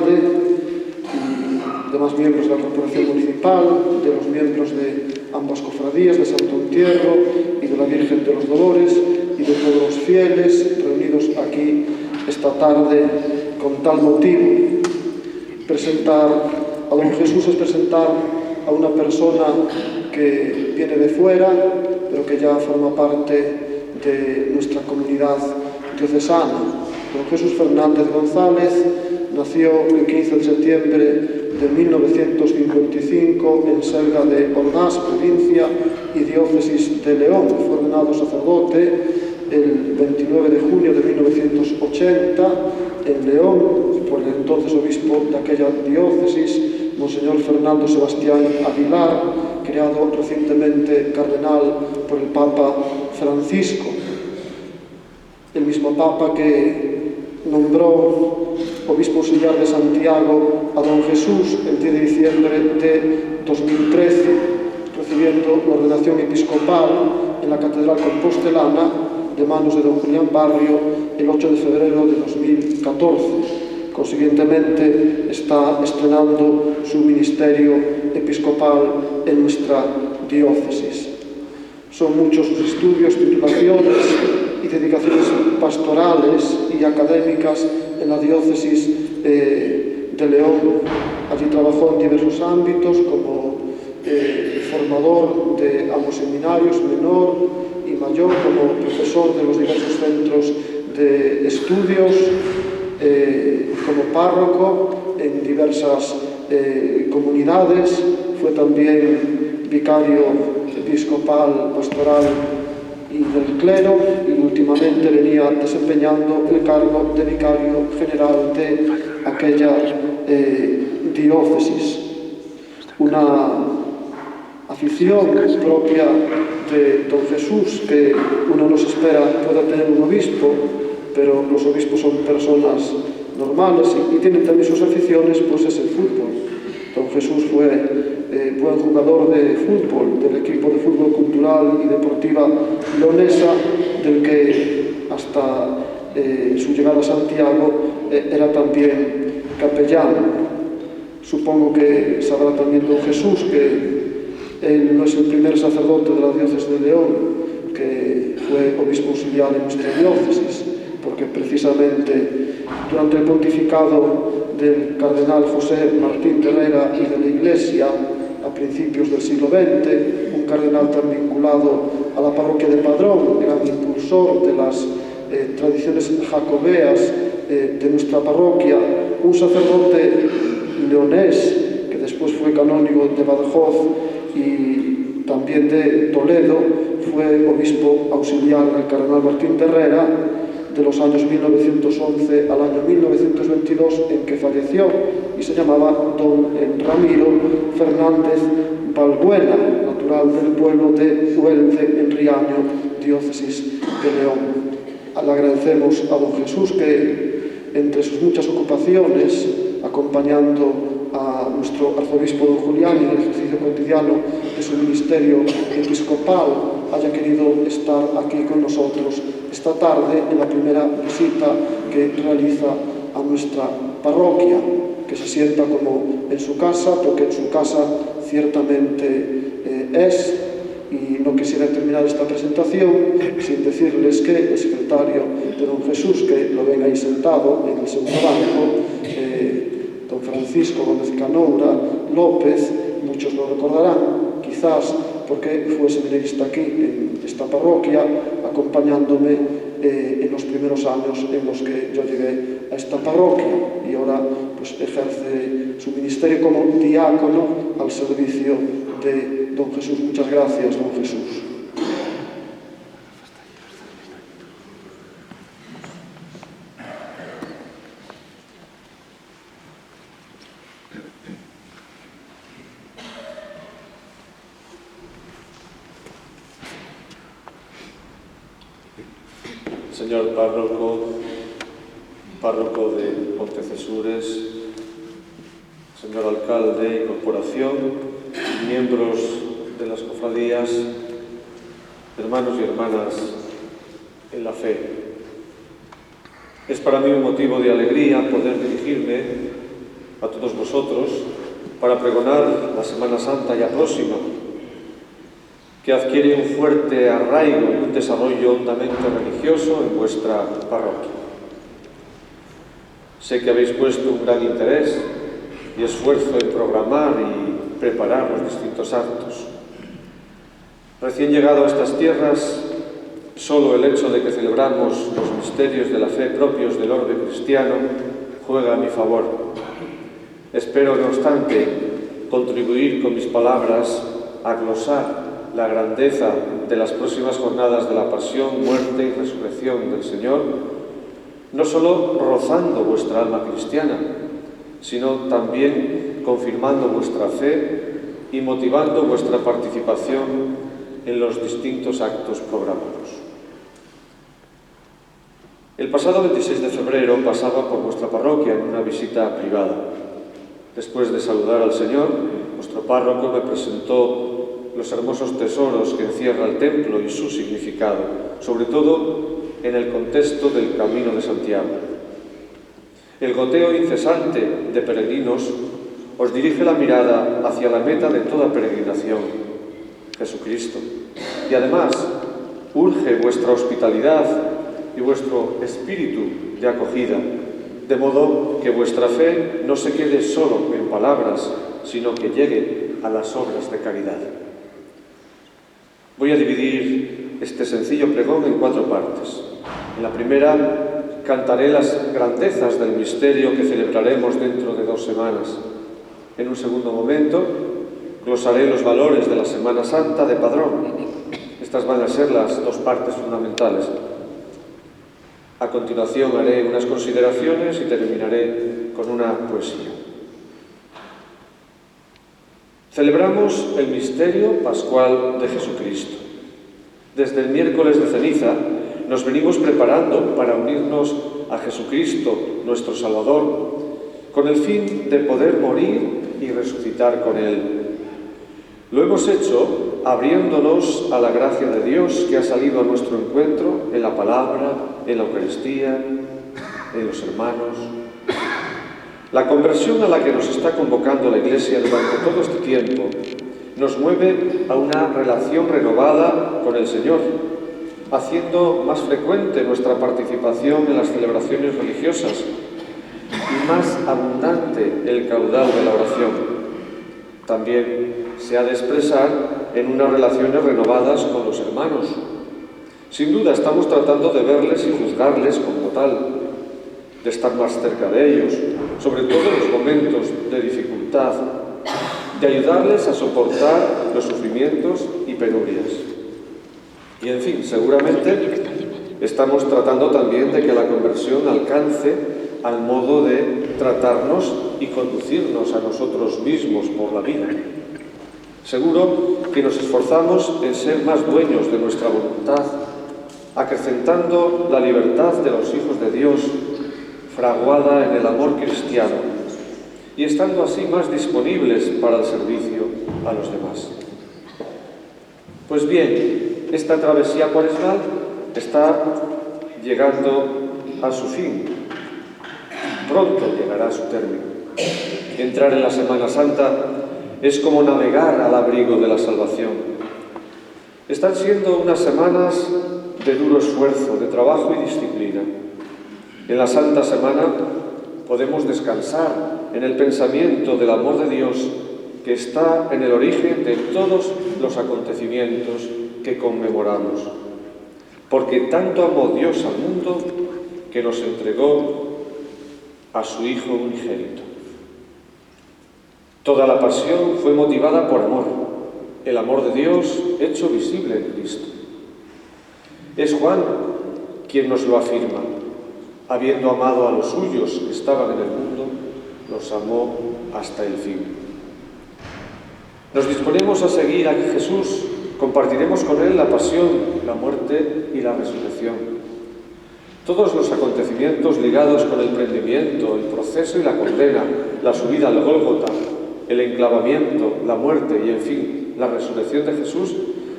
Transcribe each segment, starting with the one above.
alcalde y demás miembros de la corporación municipal, de los miembros de ambas cofradías, de Santo Entierro y de la Virgen de los Dolores, y de todos los fieles reunidos aquí esta tarde con tal motivo. Presentar a don Jesús es presentar a una persona que viene de fuera, pero que ya forma parte de nuestra comunidad diocesana. Don Jesús Fernández González nació el 15 de septiembre de 1955 en Selga de Orgaz, provincia y diócesis de León. Fue ordenado sacerdote el 29 de junio de 1980 en León por el entonces obispo de aquella diócesis, Monseñor Fernando Sebastián Aguilar, creado recientemente cardenal por el Papa Francisco. El mismo Papa que nombró obispo auxiliar de Santiago a don Jesús el 10 de diciembre de 2013, recibiendo la ordenación episcopal en la Catedral Compostelana de manos de don Julián Barrio el 8 de febrero de 2014. Consiguientemente está estrenando su ministerio episcopal en nuestra diócesis. Son muchos sus estudios, titulaciones y dedicaciones pastorales y académicas en la diócesis de León. Allí trabajó en diversos ámbitos como formador de ambos seminarios, menor y mayor, como profesor de los diversos centros de estudios, como párroco en diversas comunidades. Fue también vicario episcopal, pastoral y del clero, y últimamente venía desempeñando el cargo de vicario general de aquella diócesis. Una afición propia de don Jesús que uno no se espera pueda tener un obispo, pero los obispos son personas normales y tienen también sus aficiones, pues es el fútbol. Don Jesús fue buen jugador de fútbol, del equipo de fútbol cultural y deportiva leonesa, del que hasta su llegada a Santiago era también capellán. Supongo que sabrá también don Jesús que él no es el primer sacerdote de la diócesis de León que fue obispo auxiliar en nuestra diócesis, porque precisamente durante el pontificado del cardenal José Martín de Herrera y de la Iglesia a principios del siglo XX, un cardenal tan vinculado a la parroquia de Padrón, gran impulsor de las tradiciones jacobeas de nuestra parroquia, un sacerdote leonés que después fue canónigo de Badajoz y también de Toledo, fue obispo auxiliar del cardenal Martín de Herrera de los años 1911 al año 1922, en que falleció, y se llamaba don Ramiro Fernández Balbuena, natural del pueblo de Huelde, en Riaño, diócesis de León. Le agradecemos a don Jesús que, entre sus muchas ocupaciones, acompañando a nuestro arzobispo don Julián en el ejercicio cotidiano de su ministerio episcopal, haya querido estar aquí con nosotros esta tarde en la primera visita que realiza a nuestra parroquia, que se sienta como en su casa, porque en su casa ciertamente es. Y no quisiera terminar esta presentación sin decirles que el secretario de don Jesús, que lo ven ahí sentado en el segundo banco, don Francisco Gómez Canoura López, muchos lo recordarán, quizás porque fue seminarista aquí en esta parroquia, acompañándome en los primeros años en los que yo llegué a esta parroquia, y ahora pues ejerce su ministerio como diácono al servicio de don Jesús. Muchas gracias, don Jesús. Señor párroco de Pontecesures, señor alcalde y corporación, miembros de las cofradías, hermanos y hermanas en la fe. Es para mí un motivo de alegría poder dirigirme a todos vosotros para pregonar la Semana Santa ya próxima, que adquiere un fuerte arraigo y un desarrollo hondamente religioso en vuestra parroquia. Sé que habéis puesto un gran interés y esfuerzo en programar y preparar los distintos actos. Recién llegado a estas tierras, solo el hecho de que celebramos los misterios de la fe propios del orbe cristiano juega a mi favor. Espero, no obstante, contribuir con mis palabras a glosar la grandeza de las próximas jornadas de la pasión, muerte y resurrección del Señor, no solo rozando vuestra alma cristiana, sino también confirmando vuestra fe y motivando vuestra participación en los distintos actos programados. El pasado 26 de febrero pasaba por vuestra parroquia en una visita privada. Después de saludar al Señor, vuestro párroco me presentó los hermosos tesoros que encierra el templo y su significado, sobre todo en el contexto del Camino de Santiago. El goteo incesante de peregrinos os dirige la mirada hacia la meta de toda peregrinación, Jesucristo, y además urge vuestra hospitalidad y vuestro espíritu de acogida, de modo que vuestra fe no se quede solo en palabras, sino que llegue a las obras de caridad. Voy a dividir este sencillo pregón en 4 partes. En la primera, cantaré las grandezas del misterio que celebraremos dentro de 2 semanas. En un segundo momento, glosaré los valores de la Semana Santa de Padrón. Estas van a ser las 2 partes fundamentales. A continuación haré unas consideraciones y terminaré con una poesía. Celebramos el misterio pascual de Jesucristo. Desde el miércoles de ceniza nos venimos preparando para unirnos a Jesucristo, nuestro Salvador, con el fin de poder morir y resucitar con Él. Lo hemos hecho abriéndonos a la gracia de Dios que ha salido a nuestro encuentro en la palabra, en la Eucaristía, en los hermanos. La conversión a la que nos está convocando la Iglesia durante todo este tiempo nos mueve a una relación renovada con el Señor, haciendo más frecuente nuestra participación en las celebraciones religiosas y más abundante el caudal de la oración. También se ha de expresar en unas relaciones renovadas con los hermanos. Sin duda estamos tratando de verles y juzgarles como tal, de estar más cerca de ellos, sobre todo en los momentos de dificultad, de ayudarles a soportar los sufrimientos y penurias. Y en fin, seguramente estamos tratando también de que la conversión alcance al modo de tratarnos y conducirnos a nosotros mismos por la vida. Seguro que nos esforzamos en ser más dueños de nuestra voluntad, acrecentando la libertad de los hijos de Dios, fraguada en el amor cristiano, y estando así más disponibles para el servicio a los demás. Pues bien, esta travesía cuaresmal está llegando a su fin. Pronto llegará a su término. Entrar en la Semana Santa es como navegar al abrigo de la salvación. Están siendo unas semanas de duro esfuerzo, de trabajo y disciplina. En la Santa Semana podemos descansar en el pensamiento del amor de Dios que está en el origen de todos los acontecimientos que conmemoramos. Porque tanto amó Dios al mundo que nos entregó a su Hijo unigénito. Toda la pasión fue motivada por amor, el amor de Dios hecho visible en Cristo. Es Juan quien nos lo afirma. Habiendo amado a los suyos que estaban en el mundo, los amó hasta el fin. Nos disponemos a seguir a Jesús, compartiremos con Él la pasión, la muerte y la resurrección. Todos los acontecimientos ligados con el prendimiento, el proceso y la condena, la subida al Gólgota, el enclavamiento, la muerte y, en fin, la resurrección de Jesús,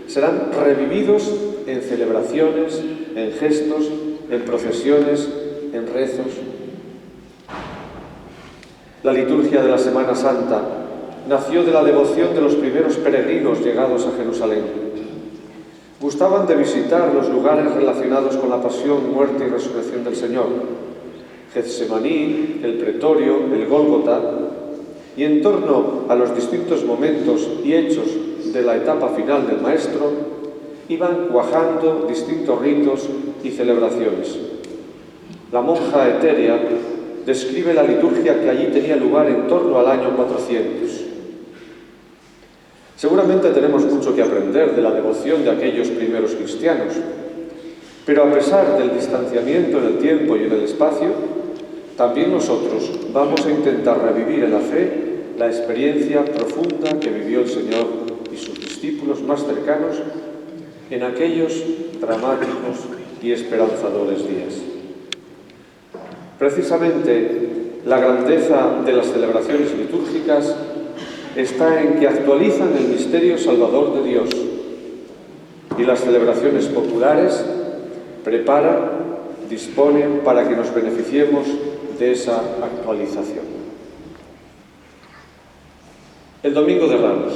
serán revividos en celebraciones, en gestos, en procesiones, en rezos. La liturgia de la Semana Santa nació de la devoción de los primeros peregrinos llegados a Jerusalén. Gustaban de visitar los lugares relacionados con la pasión, muerte y resurrección del Señor: Getsemaní, el Pretorio, el Gólgota, y en torno a los distintos momentos y hechos de la etapa final del Maestro iban cuajando distintos ritos y celebraciones. La monja Eteria describe la liturgia que allí tenía lugar en torno al año 400. Seguramente tenemos mucho que aprender de la devoción de aquellos primeros cristianos, pero a pesar del distanciamiento en el tiempo y en el espacio, también nosotros vamos a intentar revivir en la fe la experiencia profunda que vivió el Señor y sus discípulos más cercanos en aquellos dramáticos y esperanzadores días. Precisamente, la grandeza de las celebraciones litúrgicas está en que actualizan el misterio salvador de Dios, y las celebraciones populares preparan, disponen para que nos beneficiemos de esa actualización. El Domingo de Ramos.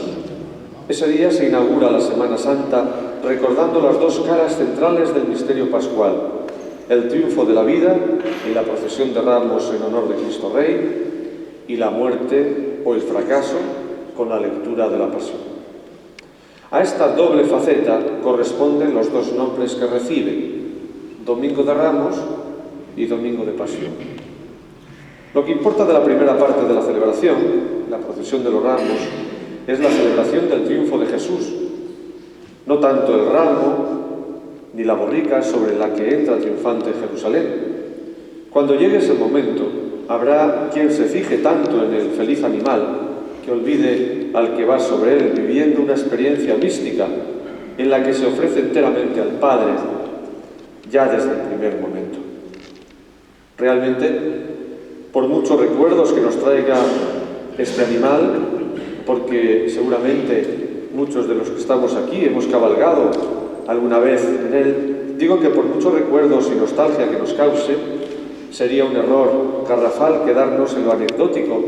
Ese día se inaugura la Semana Santa recordando las dos caras centrales del misterio pascual: el triunfo de la vida y la procesión de ramos en honor de Cristo Rey, y la muerte o el fracaso con la lectura de la Pasión. A esta doble faceta corresponden los dos nombres que recibe: Domingo de Ramos y Domingo de Pasión. Lo que importa de la primera parte de la celebración, la procesión de los ramos, es la celebración del triunfo de Jesús, no tanto el ramo ni la borrica sobre la que entra triunfante en Jerusalén. Cuando llegue ese momento, habrá quien se fije tanto en el feliz animal que olvide al que va sobre él, viviendo una experiencia mística en la que se ofrece enteramente al Padre ya desde el primer momento. Realmente, por muchos recuerdos que nos traiga este animal, porque seguramente muchos de los que estamos aquí hemos cabalgado alguna vez en él, digo que por muchos recuerdos y nostalgia que nos cause, sería un error garrafal quedarnos en lo anecdótico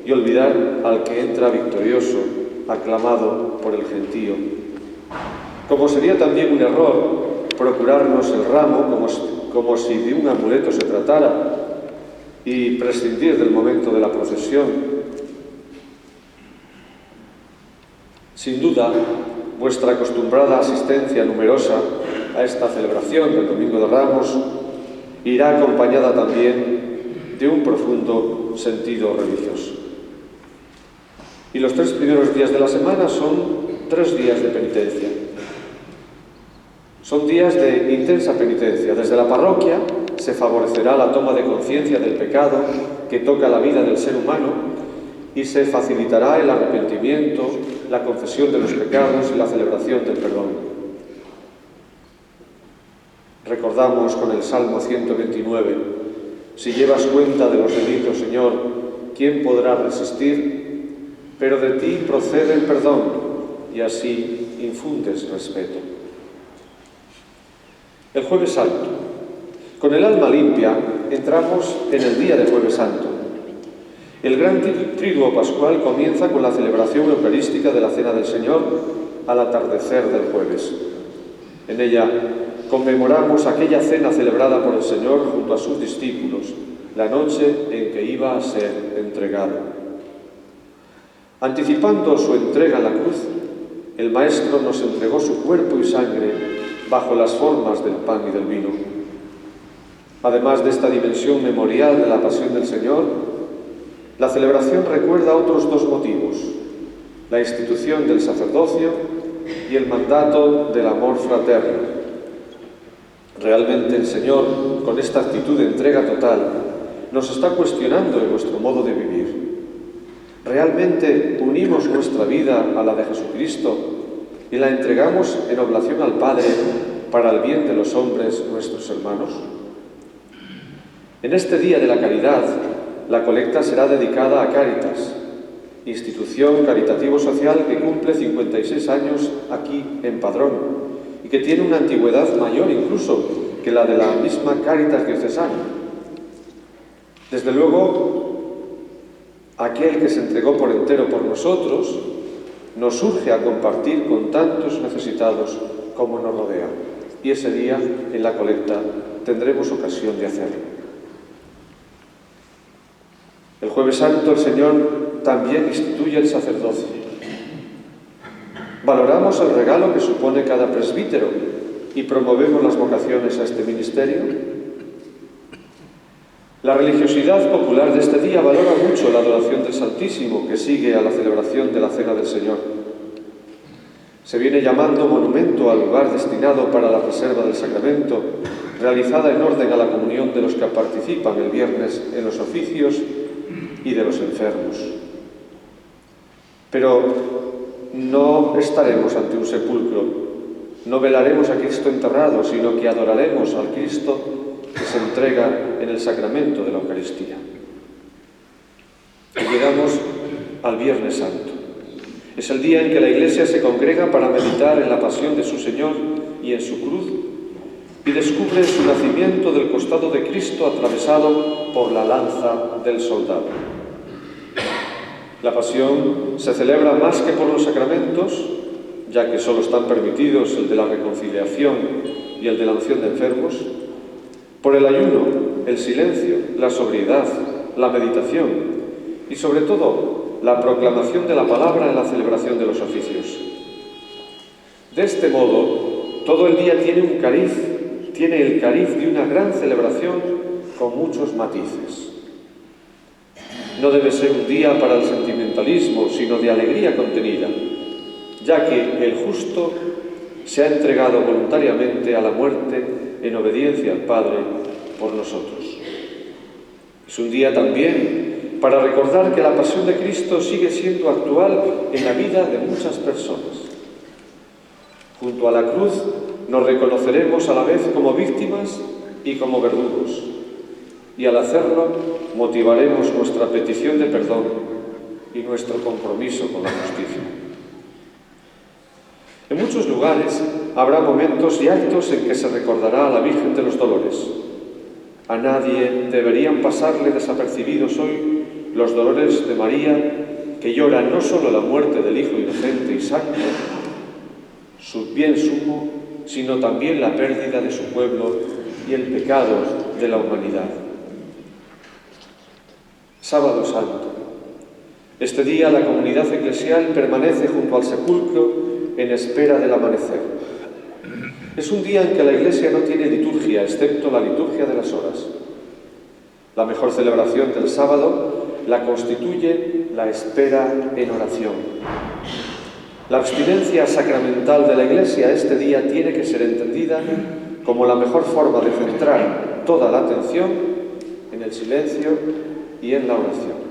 y olvidar al que entra victorioso, aclamado por el gentío. Como sería también un error procurarnos el ramo como si de un amuleto se tratara y prescindir del momento de la procesión. Sin duda, vuestra acostumbrada asistencia numerosa a esta celebración del Domingo de Ramos irá acompañada también de un profundo sentido religioso. Y los 3 primeros días de la semana son 3 días de penitencia. Son días de intensa penitencia. Desde la parroquia se favorecerá la toma de conciencia del pecado que toca la vida del ser humano y se facilitará el arrepentimiento, la confesión de los pecados y la celebración del perdón. Recordamos con el Salmo 129: si llevas cuenta de los delitos, Señor, ¿quién podrá resistir? Pero de ti procede el perdón y así infundes respeto. El Jueves Santo. Con el alma limpia entramos en el día de Jueves Santo. El gran triduo pascual comienza con la celebración eucarística de la Cena del Señor al atardecer del jueves. En ella conmemoramos aquella cena celebrada por el Señor junto a sus discípulos, la noche en que iba a ser entregado. Anticipando su entrega en la cruz, el Maestro nos entregó su cuerpo y sangre bajo las formas del pan y del vino. Además de esta dimensión memorial de la pasión del Señor, la celebración recuerda otros 2 motivos: la institución del sacerdocio y el mandato del amor fraterno. Realmente el Señor, con esta actitud de entrega total, nos está cuestionando en nuestro modo de vivir. ¿Realmente unimos nuestra vida a la de Jesucristo y la entregamos en oblación al Padre para el bien de los hombres, nuestros hermanos? En este Día de la Caridad, la colecta será dedicada a Cáritas, institución caritativo-social que cumple 56 años aquí en Padrón y que tiene una antigüedad mayor incluso que la de la misma Cáritas diocesana. Desde luego, aquel que se entregó por entero por nosotros, nos urge a compartir con tantos necesitados como nos rodean. Y ese día, en la colecta, tendremos ocasión de hacerlo. El Jueves Santo el Señor también instituye el sacerdocio. Valoramos el regalo que supone cada presbítero y promovemos las vocaciones a este ministerio. La religiosidad popular de este día valora mucho la adoración del Santísimo que sigue a la celebración de la Cena del Señor. Se viene llamando monumento al lugar destinado para la reserva del sacramento, realizada en orden a la comunión de los que participan el viernes en los oficios y de los enfermos. Pero no estaremos ante un sepulcro, no velaremos a Cristo enterrado, sino que adoraremos al Cristo que se entrega en el sacramento de la Eucaristía. Y llegamos al Viernes Santo. Es el día en que la Iglesia se congrega para meditar en la pasión de su Señor y en su cruz, y descubre su nacimiento del costado de Cristo atravesado por la lanza del soldado. La pasión se celebra más que por los sacramentos, ya que solo están permitidos el de la reconciliación y el de la unción de enfermos, por el ayuno, el silencio, la sobriedad, la meditación y, sobre todo, la proclamación de la palabra en la celebración de los oficios. De este modo, todo el día tiene el cariz de una gran celebración con muchos matices. No debe ser un día para el sentimentalismo, sino de alegría contenida, ya que el justo se ha entregado voluntariamente a la muerte en obediencia al Padre por nosotros. Es un día también para recordar que la pasión de Cristo sigue siendo actual en la vida de muchas personas. Junto a la cruz nos reconoceremos a la vez como víctimas y como verdugos, y al hacerlo motivaremos nuestra petición de perdón y nuestro compromiso con la justicia. En muchos lugares habrá momentos y actos en que se recordará a la Virgen de los Dolores. A nadie deberían pasarle desapercibidos hoy los dolores de María, que llora no solo la muerte del Hijo inocente y santo, su bien sumo, sino también la pérdida de su pueblo y el pecado de la humanidad. Sábado Santo. Este día la comunidad eclesial permanece junto al sepulcro en espera del amanecer. Es un día en que la Iglesia no tiene liturgia, excepto la liturgia de las horas. La mejor celebración del sábado la constituye la espera en oración. La abstinencia sacramental de la Iglesia este día tiene que ser entendida como la mejor forma de centrar toda la atención en el silencio y en la oración.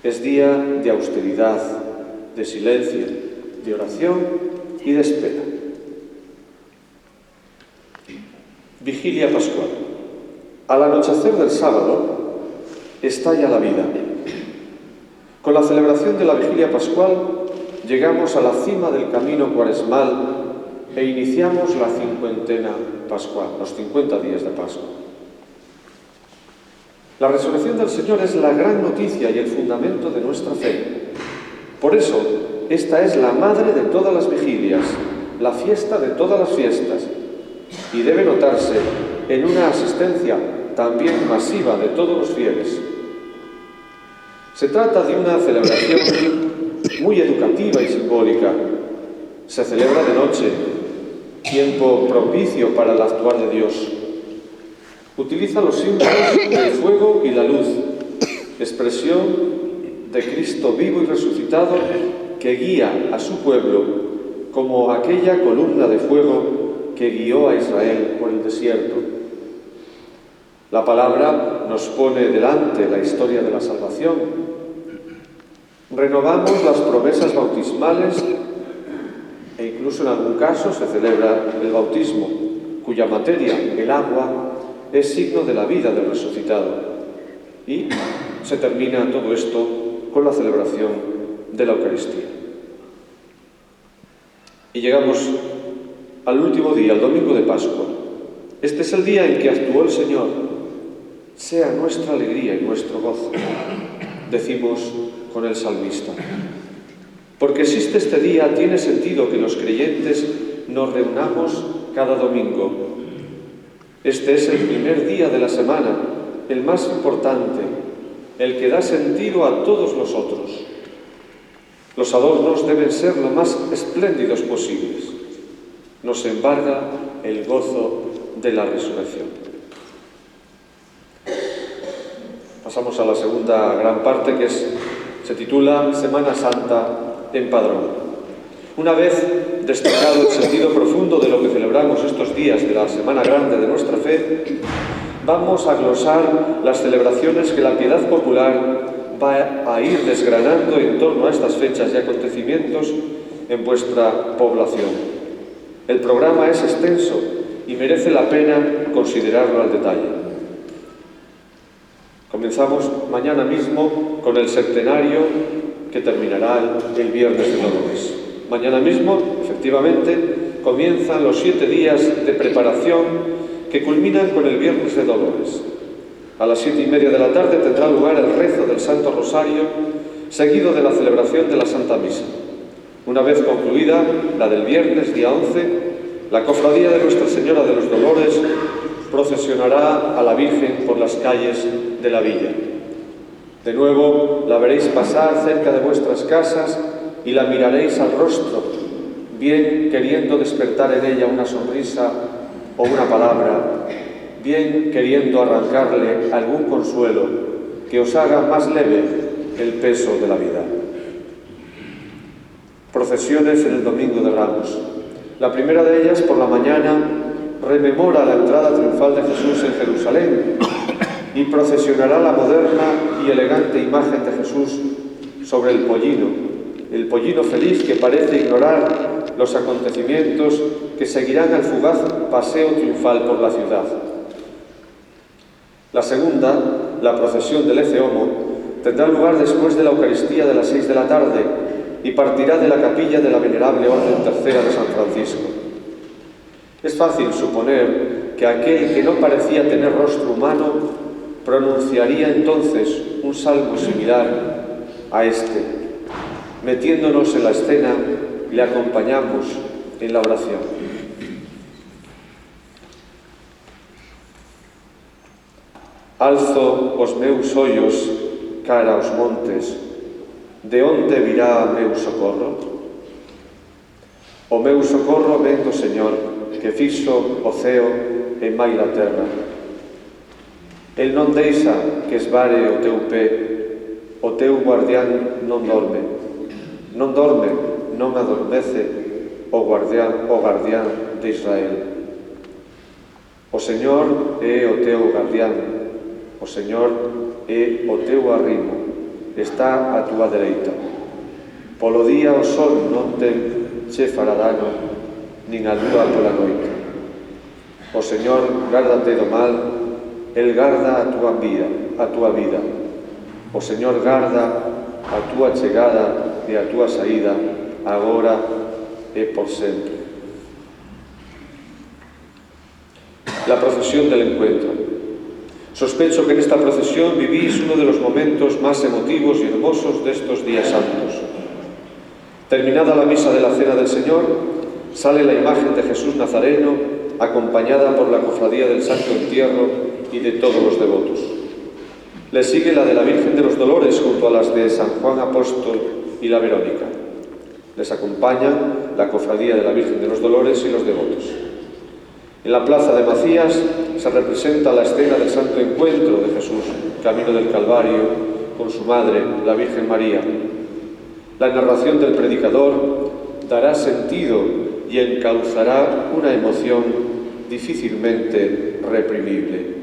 Es día de austeridad, de silencio, de oración y de espera. Vigilia Pascual. Al anochecer del sábado estalla la vida. Con la celebración de la Vigilia Pascual llegamos a la cima del camino cuaresmal e iniciamos la cincuentena pascual, los 50 días de Pascua. La resurrección del Señor es la gran noticia y el fundamento de nuestra fe. Por eso, esta es la madre de todas las vigilias, la fiesta de todas las fiestas, y debe notarse en una asistencia también masiva de todos los fieles. Se trata de una celebración muy educativa y simbólica. Se celebra de noche, tiempo propicio para el actuar de Dios. Utiliza los símbolos del fuego y la luz, expresión de Cristo vivo y resucitado que guía a su pueblo como aquella columna de fuego que guió a Israel por el desierto. La palabra nos pone delante la historia de la salvación. Renovamos las promesas bautismales e incluso en algún caso se celebra el bautismo, cuya materia, el agua, es signo de la vida del resucitado. Y se termina todo esto con la celebración de la Eucaristía. Y llegamos al último día, el domingo de Pascua. Este es el día en que actuó el Señor. Sea nuestra alegría y nuestro gozo. decimos con el salmista. Porque existe este día, tiene sentido que los creyentes nos reunamos cada domingo. Este es el primer día de la semana, el más importante, el que da sentido a todos los otros. Los adornos deben ser lo más espléndidos posibles. Nos embarga el gozo de la resurrección. Pasamos a la segunda gran parte, que se titula Semana Santa en Padrón. Una vez destacado el sentido profundo de lo que celebramos estos días de la Semana Grande de nuestra fe, vamos a glosar las celebraciones que la piedad popular va a ir desgranando en torno a estas fechas y acontecimientos en vuestra población. El programa es extenso y merece la pena considerarlo al detalle. Comenzamos mañana mismo con el septenario que terminará el Viernes de Dolores. Mañana mismo, efectivamente, comienzan los 7 días de preparación que culminan con el Viernes de Dolores. A las 7:30 de la tarde tendrá lugar el rezo del Santo Rosario, seguido de la celebración de la Santa Misa. Una vez concluida la del viernes, día 11, la Cofradía de Nuestra Señora de los Dolores procesionará a la Virgen por las calles de la villa. De nuevo la veréis pasar cerca de vuestras casas y la miraréis al rostro, bien queriendo despertar en ella una sonrisa o una palabra, bien queriendo arrancarle algún consuelo que os haga más leve el peso de la vida. Procesiones en el Domingo de Ramos. La primera de ellas, por la mañana, rememora la entrada triunfal de Jesús en Jerusalén y procesionará la moderna y elegante imagen de Jesús sobre el pollino feliz que parece ignorar los acontecimientos que seguirán al fugaz paseo triunfal por la ciudad. La segunda, la procesión del Ecce Homo, tendrá lugar después de la Eucaristía de las 6 de la tarde y partirá de la capilla de la Venerable Orden Tercera de San Francisco. Es fácil suponer que aquel que no parecía tener rostro humano pronunciaría entonces un salmo similar a este. Metiéndonos en la escena, le acompañamos en la oración. Alzo os meus ollos cara aos montes, de onde virá meu socorro? O meu socorro ven do Señor, que fixo o ceo e maila terra. El non deixa que esvare o teu pé, o teu guardián non dorme, non adormece o guardián de Israel. O Señor é o teu guardián, o Señor é o teu arrimo, está a túa dereita. Polo día o sol non che fará dano, nin a lúa pola noite. O Señor gárdate do mal, el garda a túa vida. O Señor garda a túa chegada e a túa saída, agora e por sempre. La procesión del encuentro. Sospecho que en esta procesión vivís uno de los momentos más emotivos y hermosos de estos días santos. Terminada la misa de la Cena del Señor, sale la imagen de Jesús Nazareno, acompañada por la Cofradía del Santo Entierro y de todos los devotos. Le sigue la de la Virgen de los Dolores junto a las de San Juan Apóstol y la Verónica. Les acompañan la Cofradía de la Virgen de los Dolores y los devotos. En la plaza de Macías se representa la escena del Santo Encuentro de Jesús, camino del Calvario, con su madre, la Virgen María. La narración del predicador dará sentido y encauzará una emoción difícilmente reprimible.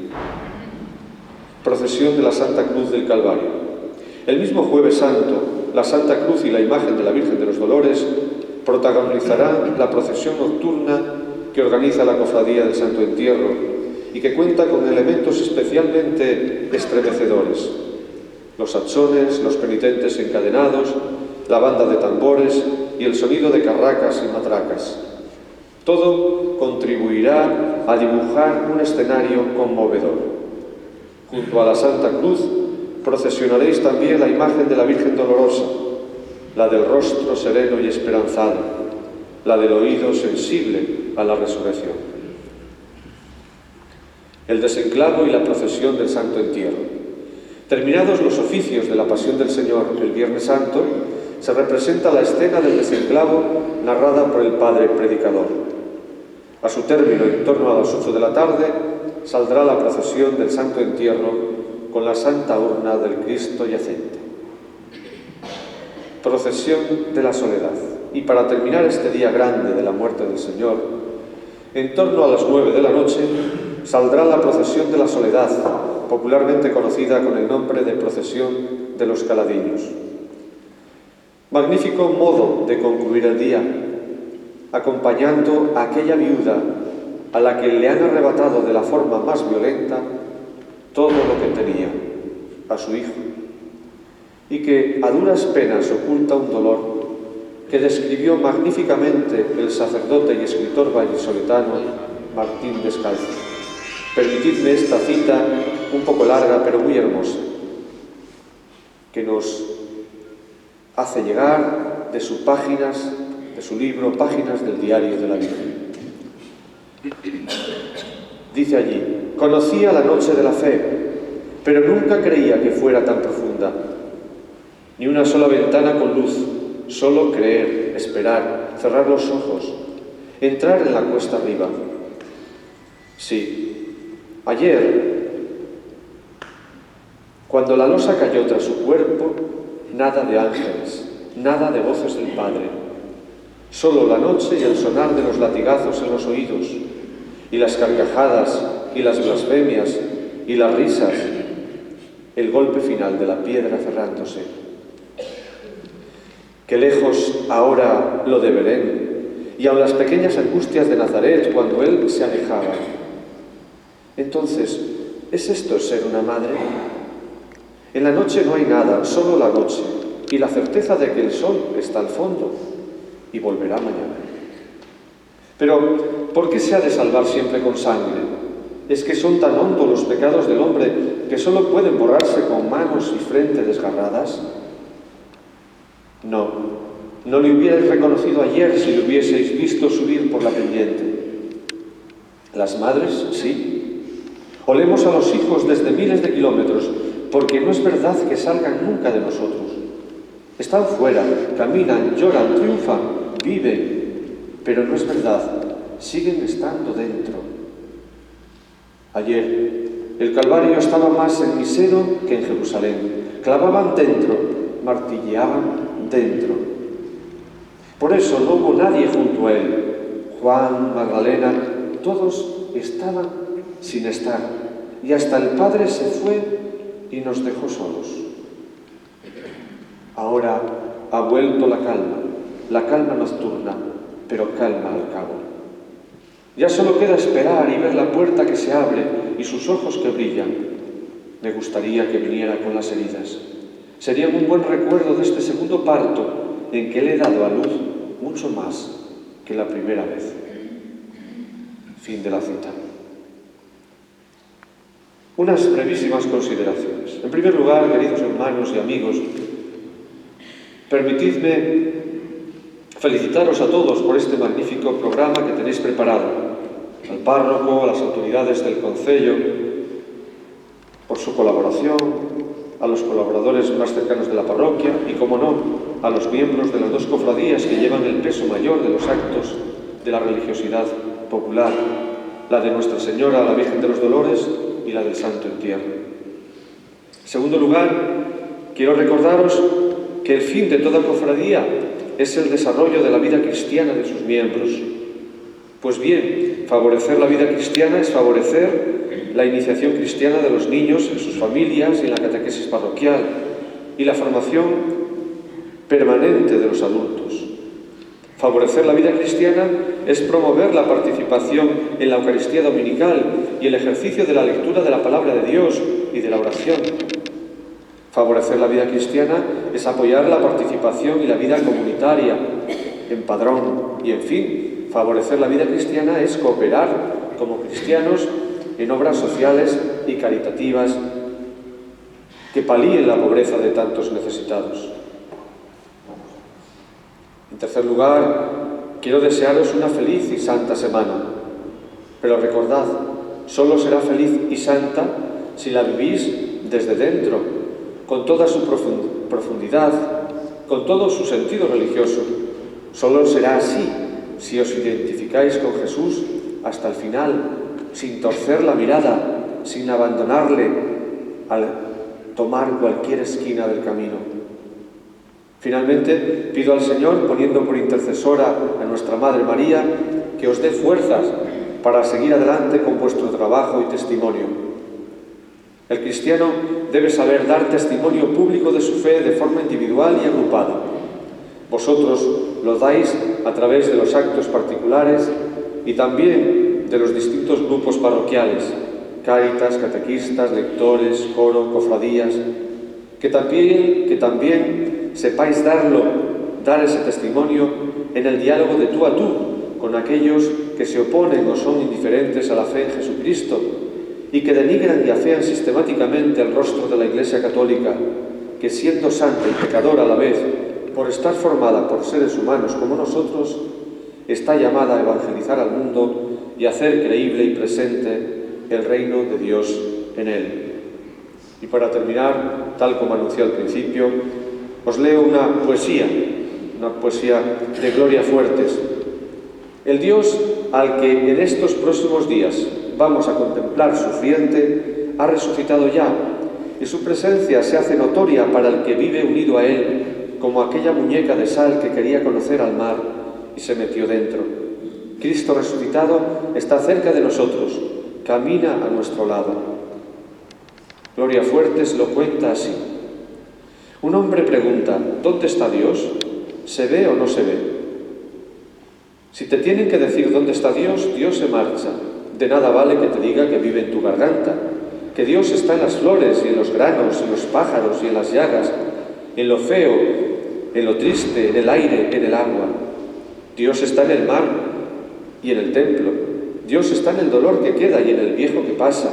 Procesión de la Santa Cruz del Calvario. El mismo Jueves Santo, la Santa Cruz y la imagen de la Virgen de los Dolores protagonizarán la procesión nocturna que organiza la Cofradía del Santo Entierro y que cuenta con elementos especialmente estremecedores: los sachones, los penitentes encadenados, la banda de tambores y el sonido de carracas y matracas. Todo contribuirá a dibujar un escenario conmovedor. Junto a la Santa Cruz procesionaréis también la imagen de la Virgen Dolorosa, la del rostro sereno y esperanzado, la del oído sensible a la resurrección. El desenclavo y la procesión del Santo Entierro. Terminados los oficios de la Pasión del Señor el Viernes Santo, se representa la escena del desenclavo narrada por el Padre Predicador. A su término, en torno a las 8 de la tarde, saldrá la procesión del Santo Entierro con la Santa Urna del Cristo yacente. Procesión de la Soledad. Y para terminar este día grande de la muerte del Señor, en torno a las 9 de la noche, saldrá la Procesión de la Soledad, popularmente conocida con el nombre de Procesión de los Caladiños. Magnífico modo de concluir el día, acompañando a aquella viuda a la que le han arrebatado de la forma más violenta todo lo que tenía, a su hijo, y que a duras penas oculta un dolor que describió magníficamente el sacerdote y escritor vallisoletano Martín Descalzo. Permitidme esta cita un poco larga pero muy hermosa, que nos hace llegar de sus páginas, de su libro, Páginas del Diario de la Virgen. Dice allí: conocía la noche de la fe, pero nunca creía que fuera tan profunda. Ni una sola ventana con luz, solo creer, esperar, cerrar los ojos, entrar en la cuesta arriba. Sí, ayer, cuando la losa cayó tras su cuerpo, nada de ángeles, nada de voces del Padre, solo la noche y el sonar de los latigazos en los oídos, y las carcajadas, y las blasfemias, y las risas, el golpe final de la piedra cerrándose. Qué lejos ahora lo de Belén, y aun las pequeñas angustias de Nazaret cuando él se alejaba. Entonces, ¿es esto ser una madre? En la noche no hay nada, solo la noche, y la certeza de que el sol está al fondo y volverá mañana. Pero, ¿por qué se ha de salvar siempre con sangre? ¿Es que son tan hondos los pecados del hombre que solo pueden borrarse con manos y frente desgarradas? No, no le hubierais reconocido ayer si le hubieseis visto subir por la pendiente. Las madres, sí. Olemos a los hijos desde miles de kilómetros, porque no es verdad que salgan nunca de nosotros. Están fuera, caminan, lloran, triunfan, viven, pero no es verdad, siguen estando dentro. Ayer, el Calvario estaba más en Misero que en Jerusalén. Clavaban dentro, martilleaban dentro. Por eso no hubo nadie junto a él. Juan, Magdalena, todos estaban sin estar. Y hasta el Padre se fue y nos dejó solos. Ahora ha vuelto la calma nocturna, pero calma al cabo. Ya solo queda esperar y ver la puerta que se abre y sus ojos que brillan. Me gustaría que viniera con las heridas. Sería un buen recuerdo de este segundo parto en que le he dado a luz mucho más que la primera vez. Fin de la cita. Unas brevísimas consideraciones. En primer lugar, queridos hermanos y amigos, permitidme felicitaros a todos por este magnífico programa que tenéis preparado. Al párroco, a las autoridades del concello, por su colaboración, a los colaboradores más cercanos de la parroquia y, como no, a los miembros de las dos cofradías que llevan el peso mayor de los actos de la religiosidad popular, la de Nuestra Señora, la Virgen de los Dolores y la del Santo Entierro. En segundo lugar, quiero recordaros que el fin de toda cofradía es el desarrollo de la vida cristiana de sus miembros. Pues bien, favorecer la vida cristiana es favorecer la iniciación cristiana de los niños en sus familias y en la catequesis parroquial y la formación permanente de los adultos. Favorecer la vida cristiana es promover la participación en la Eucaristía dominical y el ejercicio de la lectura de la palabra de Dios y de la oración. Favorecer la vida cristiana es apoyar la participación y la vida comunitaria en padrón y, en fin, favorecer la vida cristiana es cooperar como cristianos en obras sociales y caritativas que palíen la pobreza de tantos necesitados. En tercer lugar, quiero desearos una feliz y santa semana. Pero recordad, solo será feliz y santa si la vivís desde dentro, con toda su profundidad, con todo su sentido religioso. Solo será así si os identificáis con Jesús hasta el final, sin torcer la mirada, sin abandonarle al tomar cualquier esquina del camino. Finalmente, pido al Señor, poniendo por intercesora a nuestra Madre María, que os dé fuerzas para seguir adelante con vuestro trabajo y testimonio. El cristiano debe saber dar testimonio público de su fe de forma individual y agrupada. Vosotros lo dais a través de los actos particulares y también de los distintos grupos parroquiales, cáritas, catequistas, lectores, coro, cofradías, que también sepáis dar ese testimonio en el diálogo de tú a tú con aquellos que se oponen o son indiferentes a la fe en Jesucristo y que denigran y afean sistemáticamente el rostro de la Iglesia Católica, que siendo santa y pecadora a la vez, por estar formada por seres humanos como nosotros, está llamada a evangelizar al mundo y hacer creíble y presente el reino de Dios en él. Y para terminar, tal como anuncié al principio, os leo una poesía de Gloria Fuertes. El Dios al que en estos próximos días vamos a contemplar sufriente ha resucitado ya, y su presencia se hace notoria para el que vive unido a él, como aquella muñeca de sal que quería conocer al mar y se metió dentro. Cristo resucitado está cerca de nosotros, camina a nuestro lado. Gloria Fuertes lo cuenta así. Un hombre pregunta, ¿dónde está Dios? ¿Se ve o no se ve? Si te tienen que decir dónde está Dios, Dios se marcha. De nada vale que te diga que vive en tu garganta, que Dios está en las flores y en los granos, en los pájaros y en las llagas, en lo feo, en lo triste, en el aire, en el agua. Dios está en el mar y en el templo. Dios está en el dolor que queda y en el viejo que pasa,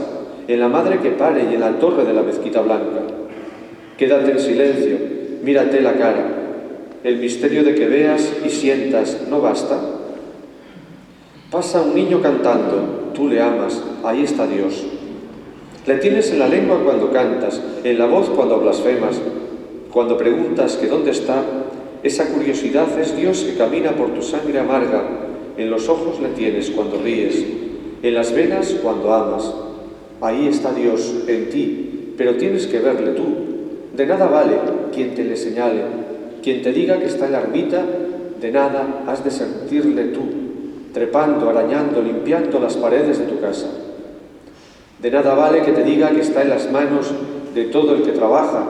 en la madre que pare y en la torre de la mezquita blanca. Quédate en silencio, mírate la cara. El misterio de que veas y sientas no basta. Pasa un niño cantando, tú le amas, ahí está Dios. Le tienes en la lengua cuando cantas, en la voz cuando blasfemas, cuando preguntas que dónde está. Esa curiosidad es Dios que camina por tu sangre amarga. En los ojos le tienes cuando ríes, en las venas cuando amas. Ahí está Dios en ti, pero tienes que verle tú. De nada vale quien te le señale, quien te diga que está en la ermita, de nada has de sentirle tú, trepando, arañando, limpiando las paredes de tu casa. De nada vale que te diga que está en las manos de todo el que trabaja,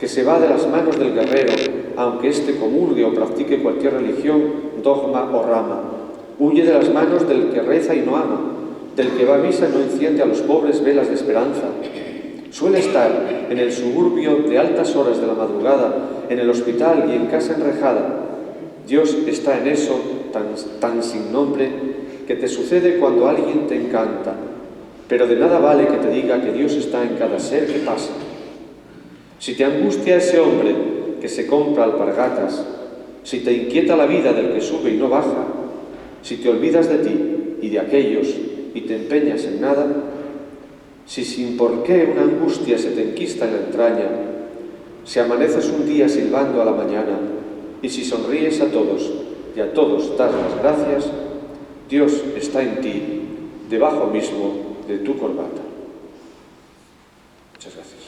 que se va de las manos del guerrero, aunque éste comulgue o practique cualquier religión, dogma o rama. Huye de las manos del que reza y no ama, del que va a misa y no enciende a los pobres velas de esperanza. Suele estar en el suburbio de altas horas de la madrugada, en el hospital y en casa enrejada. Dios está en eso tan sin nombre que te sucede cuando alguien te encanta. Pero de nada vale que te diga que Dios está en cada ser que pasa. Si te angustia ese hombre que se compra alpargatas, si te inquieta la vida del que sube y no baja, si te olvidas de ti y de aquellos y te empeñas en nada, si sin por qué una angustia se te enquista en la entraña, si amaneces un día silbando a la mañana y si sonríes a todos y a todos das las gracias, Dios está en ti, debajo mismo de tu corbata. Muchas gracias.